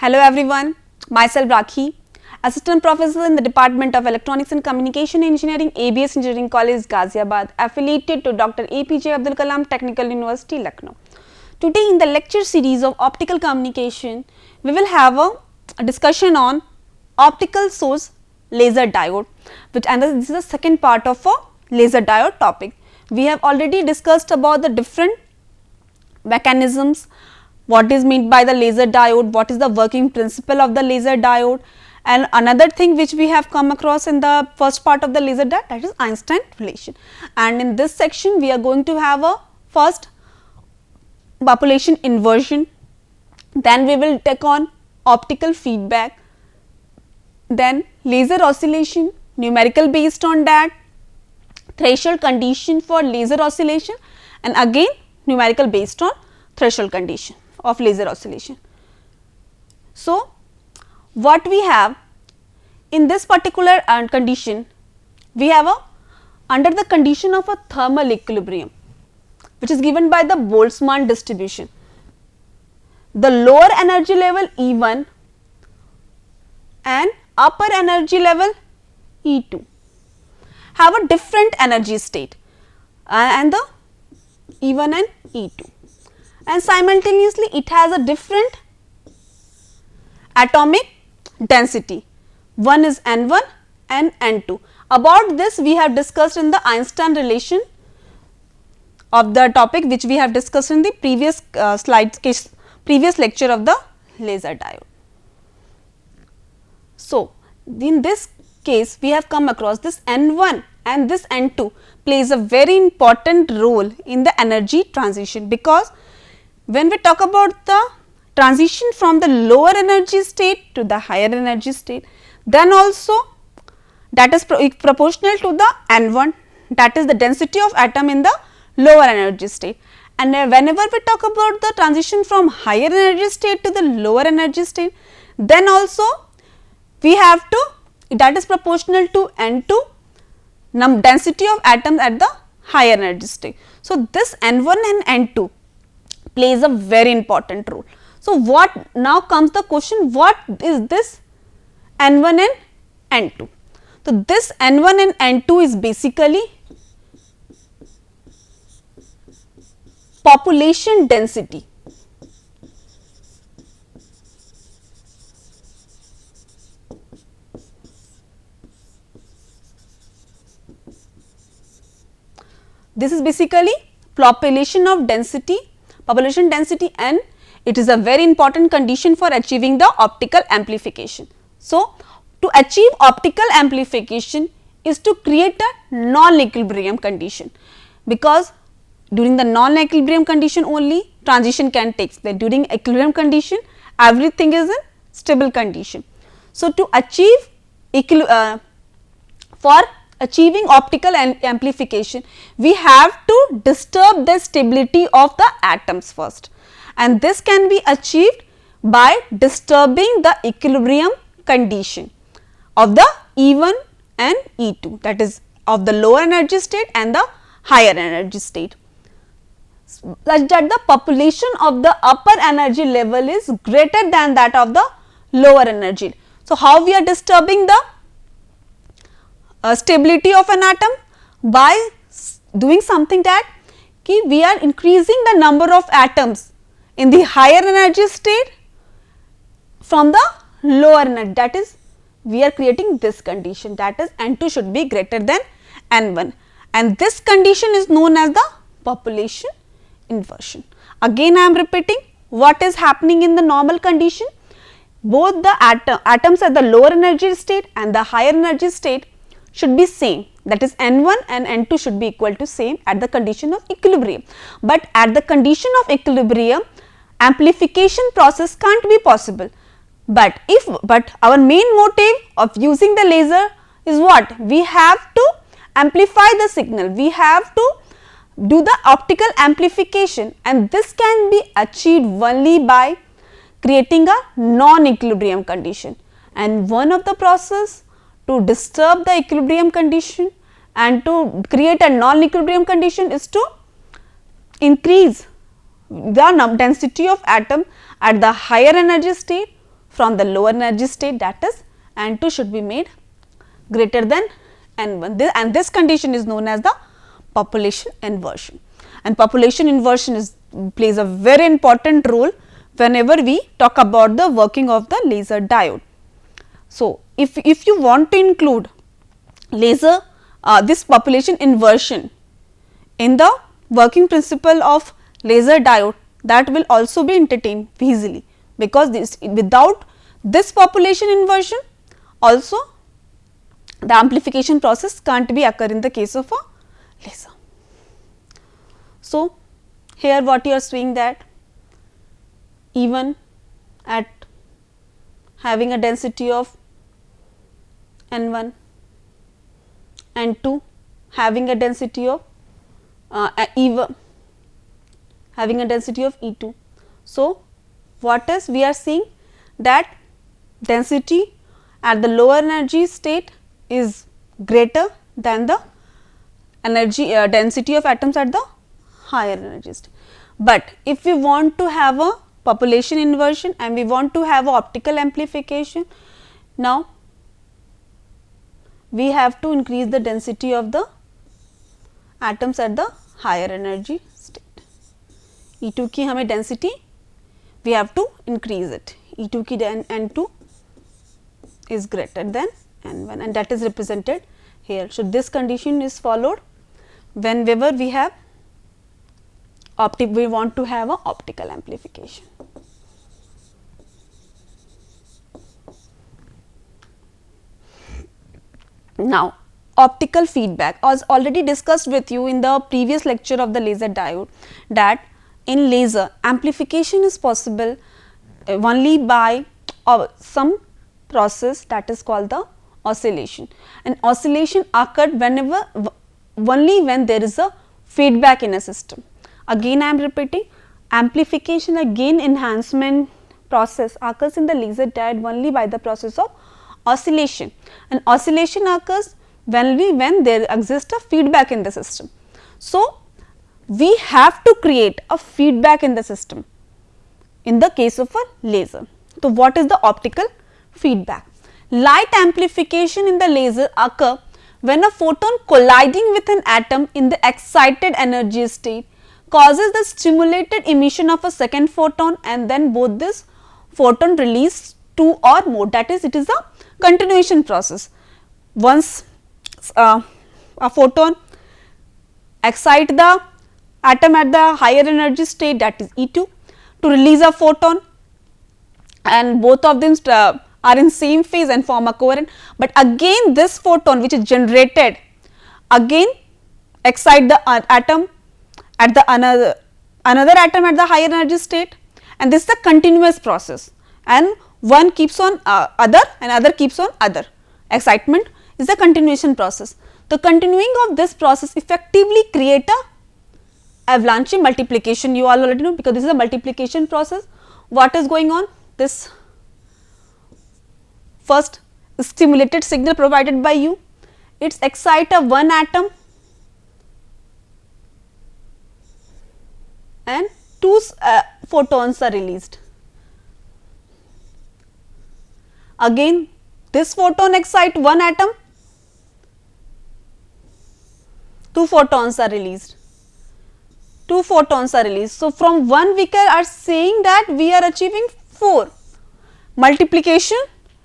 Hello everyone, myself Rakhi, Assistant Professor in the Department of Electronics and Communication Engineering, ABS Engineering College, Ghaziabad, affiliated to Dr. APJ Abdul Kalam Technical University, Lucknow. Today in the lecture series of optical communication, we will have a discussion on optical source laser diode, and this is the second part of a laser diode topic. We have already discussed about the different mechanisms, what is meant by the laser diode, what is the working principle of the laser diode, and another thing which we have come across in the first part of the laser diode, that is Einstein relation. And in this section we are going to have a first population inversion, then we will take on optical feedback, then laser oscillation, numerical based on that, threshold condition for laser oscillation, and again numerical based on threshold condition of laser oscillation. So, what we have in this particular condition, we have under the condition of a thermal equilibrium, which is given by the Boltzmann distribution. The lower energy level E1 and upper energy level E2 have a different energy state, and the E1 and E2, and simultaneously it has a different atomic density. One is N1 and N2. About this we have discussed in the Einstein relation of the topic, which we have discussed in the previous previous lecture of the laser diode. So, in this case we have come across this N1 and this N2 plays a very important role in the energy transition, because when we talk about the transition from the lower energy state to the higher energy state, then also that is proportional to the N1, that is the density of atom in the lower energy state. And whenever we talk about the transition from higher energy state to the lower energy state, then also we have to, that is proportional to N2 density of atoms at the higher energy state. So, this N1 and N2 plays a very important role. So, what now comes the question, what is this N1 and N2? So, this N1 and N2 is basically population density. This is basically population density, and it is a very important condition for achieving the optical amplification. So, to achieve optical amplification is to create a non-equilibrium condition, because during the non-equilibrium condition only transition can take place. During equilibrium condition everything is in stable condition. So, to achieve for achieving optical amplification, we have to disturb the stability of the atoms first, and this can be achieved by disturbing the equilibrium condition of the E1 and E2, that is of the lower energy state and the higher energy state, such that the population of the upper energy level is greater than that of the lower energy. So, how we are disturbing the stability of an atom? By doing something that we are increasing the number of atoms in the higher energy state from the lower energy, that is we are creating this condition, that is N2 should be greater than N1, and this condition is known as the population inversion. Again I am repeating what is happening in the normal condition. Both the atoms at the lower energy state and the higher energy state should be same, that is N1 and N2 should be equal to same at the condition of equilibrium, but at the condition of equilibrium amplification process can't be possible. But our main motive of using the laser is what? We have to amplify the signal, we have to do the optical amplification, and this can be achieved only by creating a non-equilibrium condition. And one of the process to disturb the equilibrium condition and to create a non-equilibrium condition is to increase the density of atom at the higher energy state from the lower energy state, that is N2 should be made greater than N1, and this condition is known as the population inversion. And population inversion plays a very important role whenever we talk about the working of the laser diode. So, if you want to include laser this population inversion in the working principle of laser diode, that will also be entertained easily, because without this population inversion also the amplification process can't be occur in the case of a laser. So, here what you are seeing, that even at having a density of N1, N2 having a density of having a density of E2. So, what is we are seeing, that density at the lower energy state is greater than the energy density of atoms at the higher energy state. But if we want to have a population inversion and we want to have a optical amplification, now we have to increase the density of the atoms at the higher energy state. E2 की हमें density we have to increase it. E2 की N2 is greater than N1, and that is represented here. So, this condition is followed whenever we have we want to have a optical amplification. Now, optical feedback, as already discussed with you in the previous lecture of the laser diode, that in laser amplification is possible only by some process that is called the oscillation, and oscillation occurred whenever only when there is a feedback in a system. Again I am repeating, amplification again enhancement process occurs in the laser diode only by the process of oscillation, and oscillation occurs only when there exists a feedback in the system. So, we have to create a feedback in the system in the case of a laser. So, what is the optical feedback? Light amplification in the laser occur when a photon colliding with an atom in the excited energy state causes the stimulated emission of a second photon, and then both this photon release two or more, that is it is a continuation process. Once a photon excite the atom at the higher energy state, that is E2, to release a photon, and both of them are in same phase and form a coherent, but again this photon which is generated again excite the atom at the another atom at the higher energy state, and this is a continuous process, and one keeps on other and other keeps on other. Excitement is a continuation process. The continuing of this process effectively create a avalanche multiplication. You all already know, because this is a multiplication process. What is going on? This first stimulated signal provided by you, it excites a one atom and two photons are released. Again this photon excites one atom, two photons are released. So, from one we are saying that we are achieving 4. Multiplication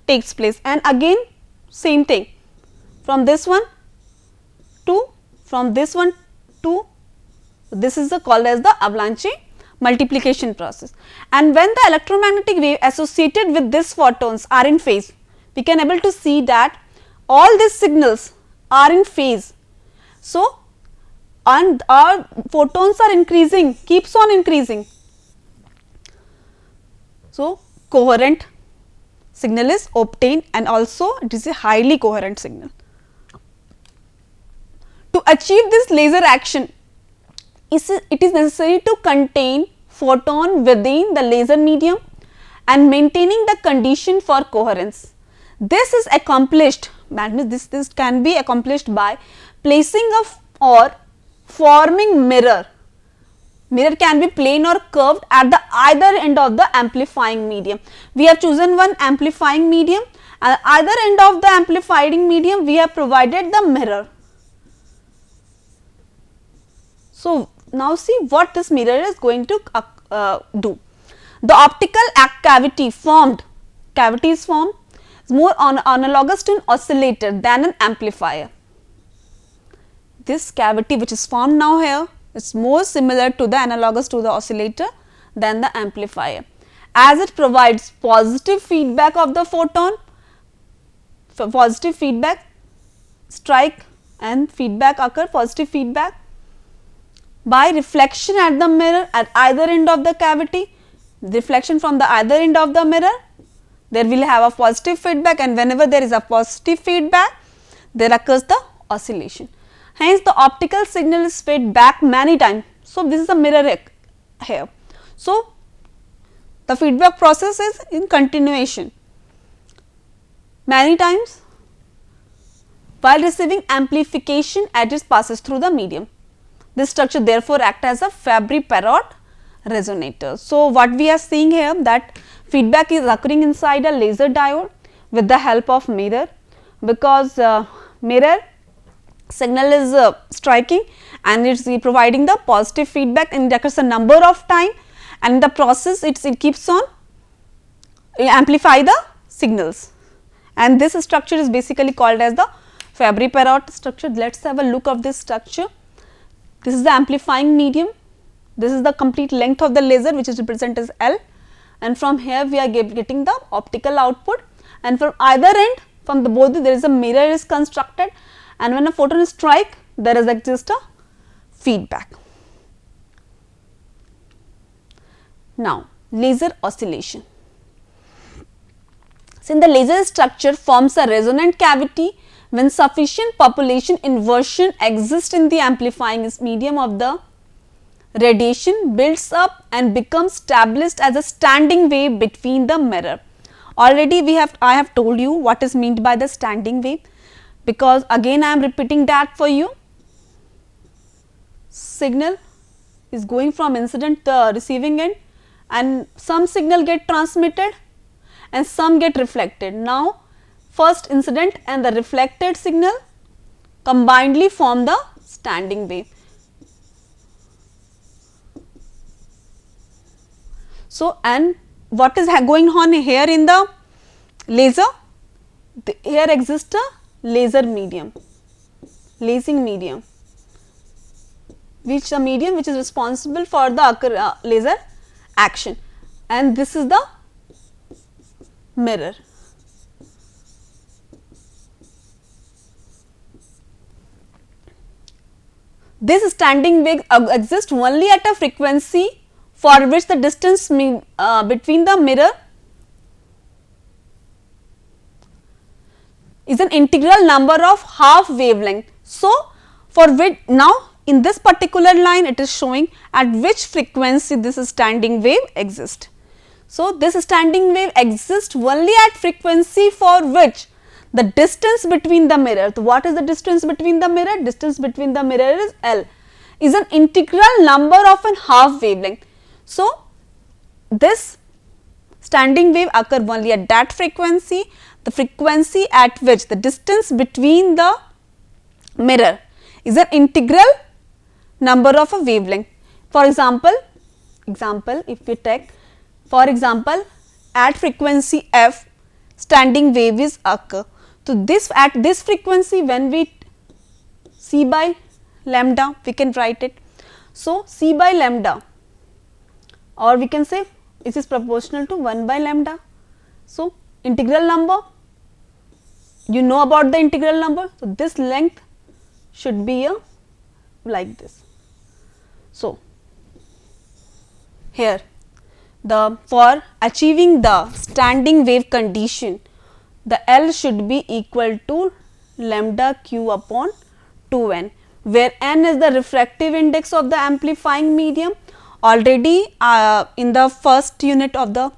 takes place, and again same thing, from this one 2, from this one 2. This is called as the avalanche multiplication process, and when the electromagnetic wave associated with these photons are in phase, we can able to see that all these signals are in phase. So, and our photons are increasing, keeps on increasing. So, coherent signal is obtained, and also it is a highly coherent signal. To achieve this laser action, it is necessary to contain photon within the laser medium and maintaining the condition for coherence. This is accomplished, this can be accomplished by placing or forming mirror Mirror can be plane or curved at the either end of the amplifying medium. We have chosen one amplifying medium, and at either end of the amplifying medium we have provided the mirror. So, now see what this mirror is going to do. The optical cavity is formed is more analogous to an oscillator than an amplifier. This cavity which is formed now here is more similar to the analogous to the oscillator than the amplifier, as it provides positive feedback of the photon, positive feedback, strike and feedback occur, positive feedback by reflection at the mirror at either end of the cavity, reflection from the either end of the mirror, there will have a positive feedback, and whenever there is a positive feedback, there occurs the oscillation. Hence, the optical signal is fed back many times. So, this is a mirror here. So, the feedback process is in continuation many times while receiving amplification as it passes through the medium. This structure therefore acts as a Fabry-Perot resonator. So, what we are seeing here, that feedback is occurring inside a laser diode with the help of mirror, because mirror signal is striking and it is providing the positive feedback, and it occurs a number of time, and in the process it keeps on amplify the signals, and this structure is basically called as the Fabry-Perot structure. Let us have a look of this structure. This is the amplifying medium, this is the complete length of the laser which is represented as L, and from here we are getting the optical output, and from either end, from the both there is a mirror is constructed, and when a photon is strike, there is just a feedback. Now, laser oscillation. Since the laser structure forms a resonant cavity when sufficient population inversion exists in the amplifying medium of the radiation builds up and becomes established as a standing wave between the mirror. Already I have told you what is meant by the standing wave, because again I am repeating that for you. Signal is going from incident to receiving end, and some signal get transmitted and some get reflected. Now, first incident and the reflected signal combinedly form the standing wave. So, and what is going on here in the laser? Here exists a laser medium, lasing medium, which a medium which is responsible for the laser action, and this is the mirror. This standing wave exists only at a frequency for which the distance between the mirror is an integral number of half wavelength. So, for which now in this particular line it is showing at which frequency this standing wave exists. So, this standing wave exists only at frequency for which the distance between the mirror. So, what is the distance between the mirror? Distance between the mirror is L, is an integral number of a half wavelength. So, this standing wave occur only at that frequency, the frequency at which the distance between the mirror is an integral number of a wavelength. For example, if we take for example at frequency f, standing wave is occur. So, this at this frequency when we c by lambda we can write it. So, c by lambda, or we can say this is proportional to 1 by lambda. So, integral number, you know about the integral number. So, this length should be like this. So, here for achieving the standing wave condition, the L should be equal to lambda q upon 2n, where n is the refractive index of the amplifying medium. Already in the first unit of the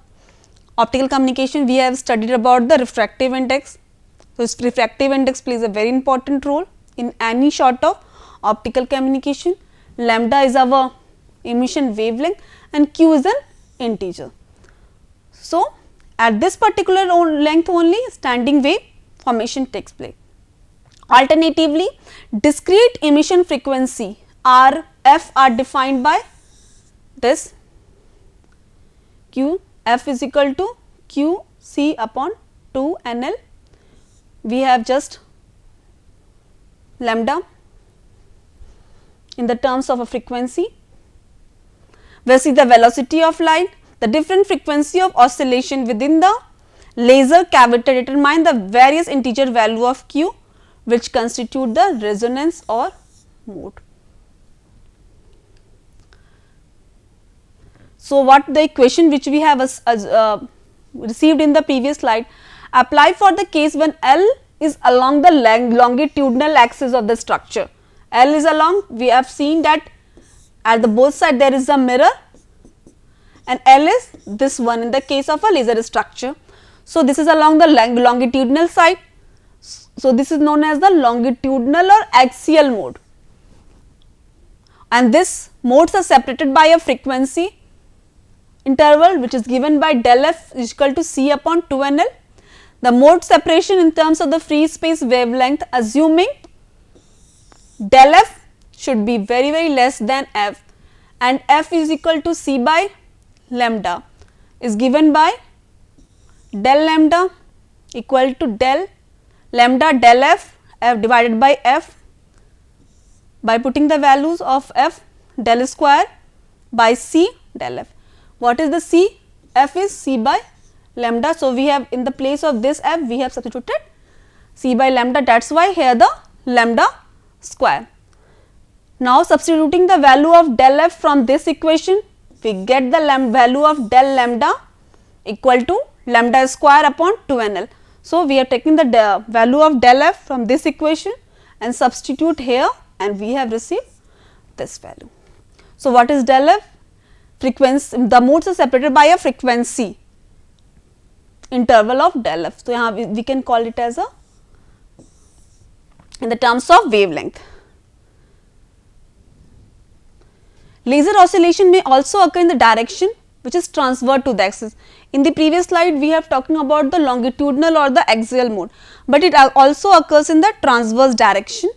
optical communication we have studied about the refractive index. So, this refractive index plays a very important role in any sort of optical communication. Lambda is our emission wavelength, and q is an integer. So, at this particular length only standing wave formation takes place. Alternatively, discrete emission frequency R f are defined by this q f is equal to q c upon 2 n l. We have just lambda in the terms of a frequency. We see the velocity of light, the different frequency of oscillation within the laser cavity determine the various integer value of q, which constitute the resonance or mode. So, what the equation which we have received in the previous slide apply for the case when L is along the longitudinal axis of the structure. L is along, we have seen that at the both side there is a mirror, and L is this one in the case of a laser structure. So, this is along the longitudinal side. So, this is known as the longitudinal or axial mode, and this modes are separated by a frequency interval which is given by del f is equal to c upon 2 n l. The mode separation in terms of the free space wavelength, assuming del f should be very less than f, and f is equal to c by lambda, is given by del lambda equal to del lambda del f divided by f, by putting the values of f del square by c del f. What is the c? F is c by lambda. So, we have in the place of this f we have substituted c by lambda, that is why here the lambda square. Now, substituting the value of del f from this equation, we get the value of del lambda equal to lambda square upon 2 n l. So, we are taking the value of del f from this equation and substitute here, and we have received this value. So, what is del f? Frequency, the modes are separated by a frequency interval of del f. So, यहाँ we can call it as a in the terms of wavelength. Laser oscillation may also occur in the direction which is transverse to the axis. In the previous slide, we have talking about the longitudinal or the axial mode, but it also occurs in the transverse direction,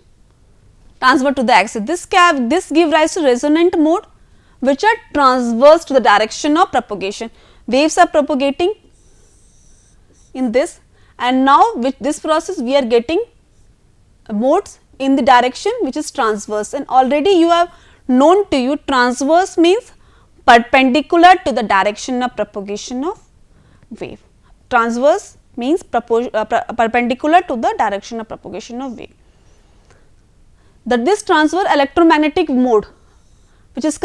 transverse to the axis. This give rise to resonant mode, which are transverse to the direction of propagation. Waves are propagating in this, and now with this process we are getting modes in the direction which is transverse, and already you have known to you transverse means perpendicular to the direction of propagation of wave. Transverse means perpendicular to the direction of propagation of wave. This transverse electromagnetic mode which is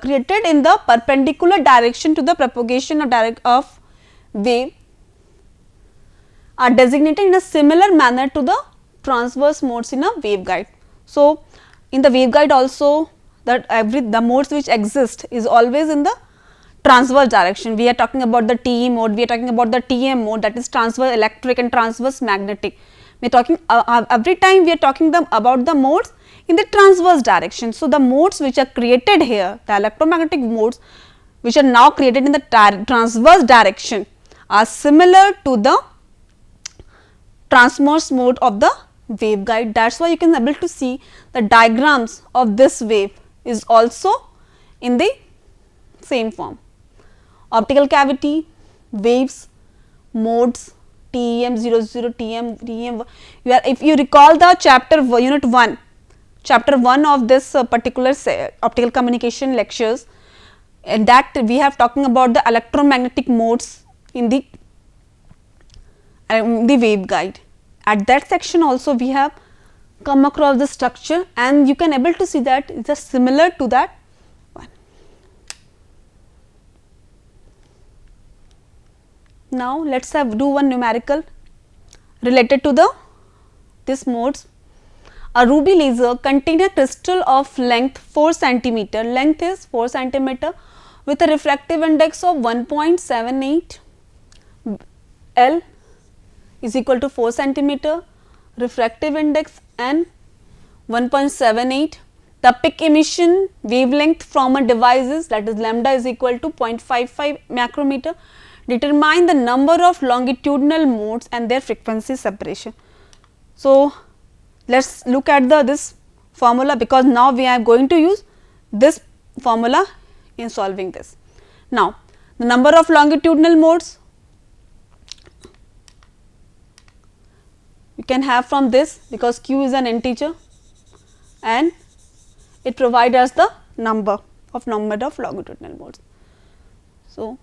created in the perpendicular direction to the propagation of wave are designated in a similar manner to the transverse modes in a waveguide. So, in the waveguide also the modes which exist is always in the transverse direction. We are talking about the TE mode, we are talking about the TM mode, that is transverse electric and transverse magnetic. We are talking every time we are talking about the modes in the transverse direction. So, the modes which are created here, the electromagnetic modes which are now created in the transverse direction are similar to the transverse mode of the waveguide. That is why you can able to see the diagrams of this wave is also in the same form. Optical cavity, waves, modes, TEM 00, TEM. If you recall the chapter unit 1, chapter 1 of this particular optical communication lectures, and that we have talking about the electromagnetic modes in the waveguide. At that section also we have come across the structure, and you can able to see that it is similar to that one. Now, let us do one numerical related to this modes. A ruby laser contains a crystal of length 4 centimeter, length is 4 centimeter with a refractive index of 1.78, L is equal to 4 centimeter, refractive index N 1.78, The peak emission wavelength from a device is, that is lambda is equal to 0.55 micrometer. Determine the number of longitudinal modes and their frequency separation. So, let us look at this formula, because now we are going to use this formula in solving this. Now, the number of longitudinal modes you can have from this, because q is an integer and it provides us the number of longitudinal modes. So,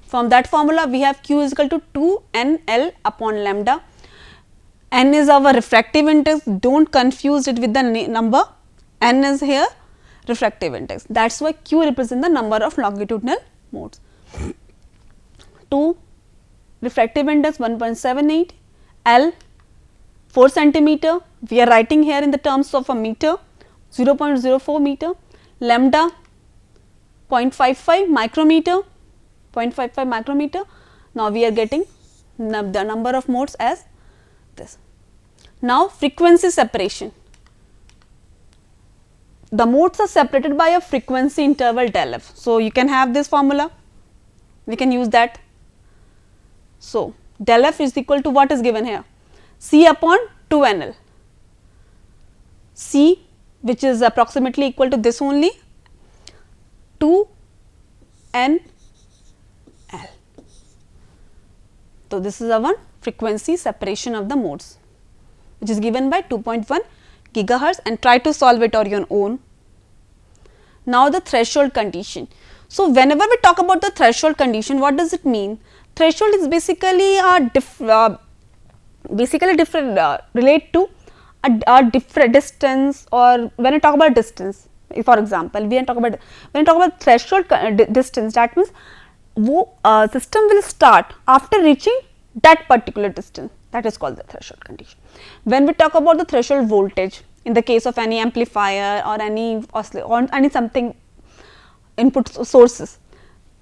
from that formula we have q is equal to 2 n L upon lambda. N is our refractive index, do not confuse it with the number, n is here refractive index, that is why q represents the number of longitudinal modes. 2 refractive index 1.78, L 4 centimeter, we are writing here in the terms of a meter, 0.04 meter, lambda 0.55 micrometer, 0.55 micrometer. Now, we are getting the number of modes as this. Now, frequency separation. The modes are separated by a frequency interval del f. So, you can have this formula, we can use that. So, del f is equal to what is given here, C upon 2 n L, C which is approximately equal to this only, 2 n L. So, this is our frequency separation of the modes, which is given by 2.1 gigahertz, and try to solve it on your own. Now, the threshold condition. So, whenever we talk about the threshold condition, what does it mean? Threshold is basically relate to a different distance, or when I talk about distance, for example, when I talk about threshold distance, that means system will start after reaching that particular distance, that is called the threshold condition. When we talk about the threshold voltage, in the case of any amplifier or any oscillator or any something input sources,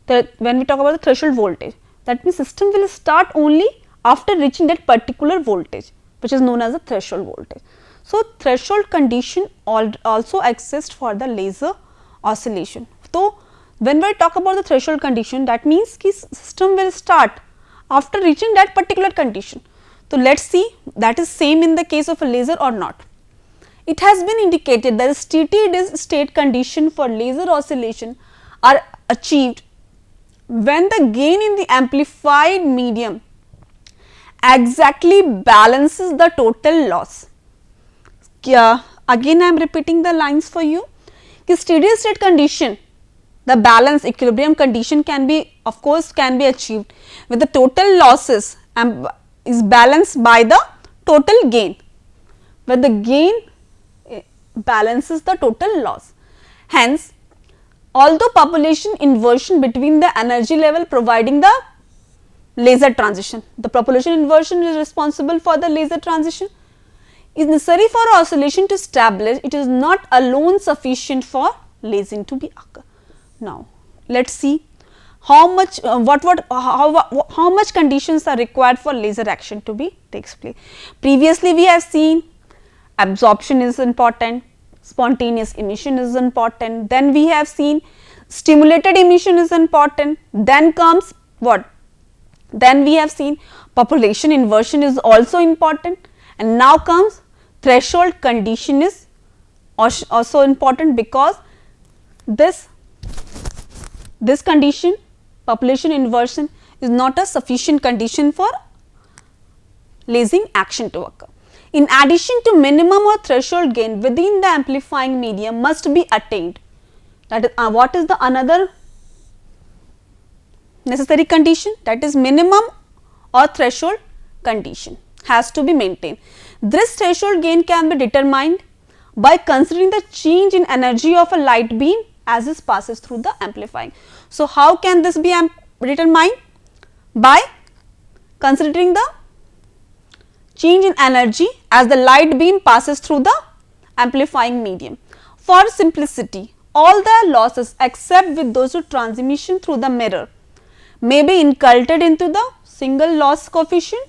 when we talk about the threshold voltage, that means system will start only after reaching that particular voltage, which is known as the threshold voltage. So, threshold condition also exists for the laser oscillation. So, when we talk about the threshold condition, that means ki system will start after reaching that particular condition. So, let us see that is same in the case of a laser or not. It has been indicated that steady state condition for laser oscillation are achieved when the gain in the amplified medium exactly balances the total loss. Again I am repeating the lines for you. Steady state condition, the balance equilibrium condition can be, of course, can be achieved when the total losses is balanced by the total gain, when the gain balances the total loss. Hence, although population inversion between the energy level providing the laser transition, the population inversion is responsible for the laser transition, is necessary for oscillation to establish, it is not alone sufficient for lasing to be occur. Now, let us see how much how much conditions are required for laser action to be takes place. Previously, we have seen absorption is important, spontaneous emission is important, then we have seen stimulated emission is important, then comes what? Then we have seen population inversion is also important, and now comes threshold condition is also important, because this condition, population inversion, is not a sufficient condition for lasing action to occur. In addition to minimum or threshold gain within the amplifying medium must be attained. That is what is the another necessary condition? That is minimum or threshold condition has to be maintained. This threshold gain can be determined by considering the change in energy of a light beam as it passes through the amplifying. So, how can this be determined? By considering the change in energy as the light beam passes through the amplifying medium. For simplicity, all the losses except with those who transmission through the mirror may be inculcated into the single loss coefficient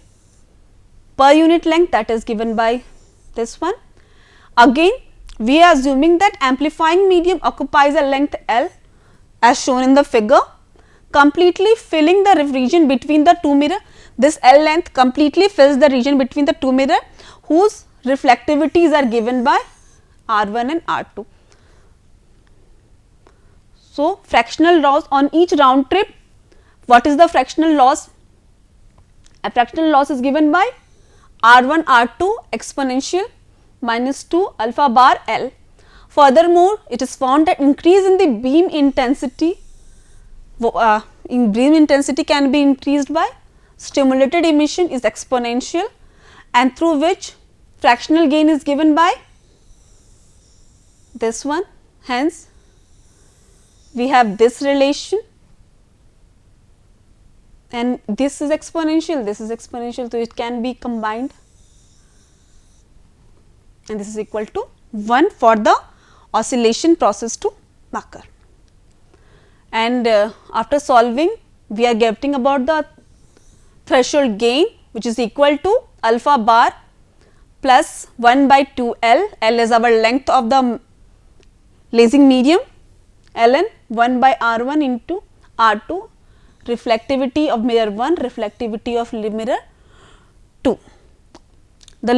per unit length, that is given by this one. Again, we are assuming that amplifying medium occupies a length L as shown in the figure, completely filling the region between the two mirror. This L length completely fills the region between the two mirror whose reflectivities are given by R1 and R2. So, fractional loss on each round trip, what is the fractional loss? A fractional loss is given by R1 R2 exponential minus 2 alpha bar L. Furthermore, it is found that increase in the beam intensity can be increased by stimulated emission is exponential, and through which fractional gain is given by this one. Hence, we have this relation, and this is exponential, so it can be combined, and this is equal to 1 for the oscillation process to occur. And after solving, we are getting about the threshold gain, which is equal to alpha bar plus 1 by 2 L. L is our length of the lasing medium, ln 1 by R1 into R2, reflectivity of mirror 1, reflectivity of mirror 2.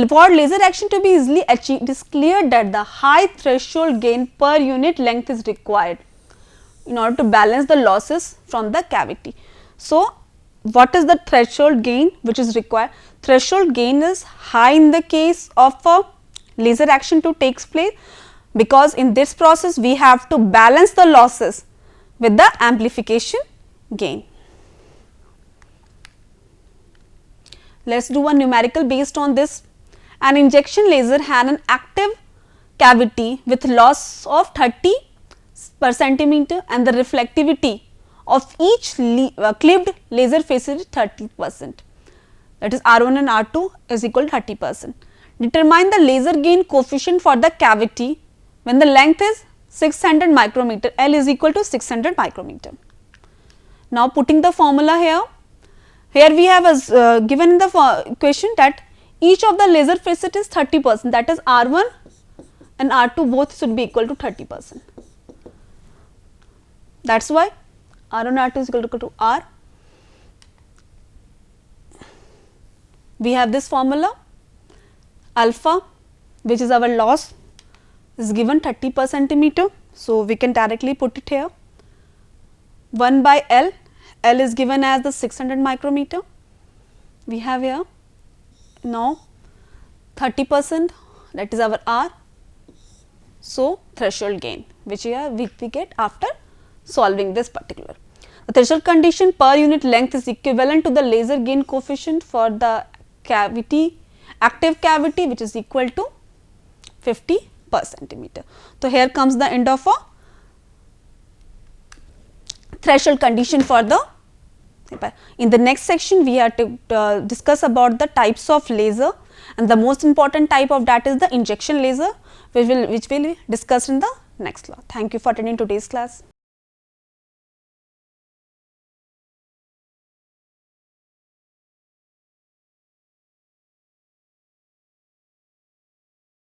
For laser action to be easily achieved, it is clear that the high threshold gain per unit length is required in order to balance the losses from the cavity. So, what is the threshold gain which is required? Threshold gain is high in the case of a laser action to takes place, because in this process we have to balance the losses with the amplification gain. Let us do a numerical based on this. An injection laser had an active cavity with loss of 30 per centimeter, and the reflectivity of each clipped laser face is 30%, that is R1 and R2 is equal to 30%. Determine the laser gain coefficient for the cavity when the length is 600 micrometer, L is equal to 600 micrometer. Now, putting the formula here we have as given in the equation that each of the laser facet is 30%, that is R1 and R2 both should be equal to 30%. That is why R1 R2 is equal to R. We have this formula, alpha, which is our loss, is given 30 per centimeter. So, we can directly put it here, 1 by L, L is given as the 600 micrometer, we have here. Now, 30%, that is our R. So, threshold gain which we get after solving this particular. The threshold condition per unit length is equivalent to the laser gain coefficient for the cavity, active cavity, which is equal to 50 per centimeter. So, here comes the end of a threshold condition for the. In the next section, we are to discuss about the types of laser, and the most important type of that is the injection laser, which will be discussed in the next class. Thank you for attending today's class.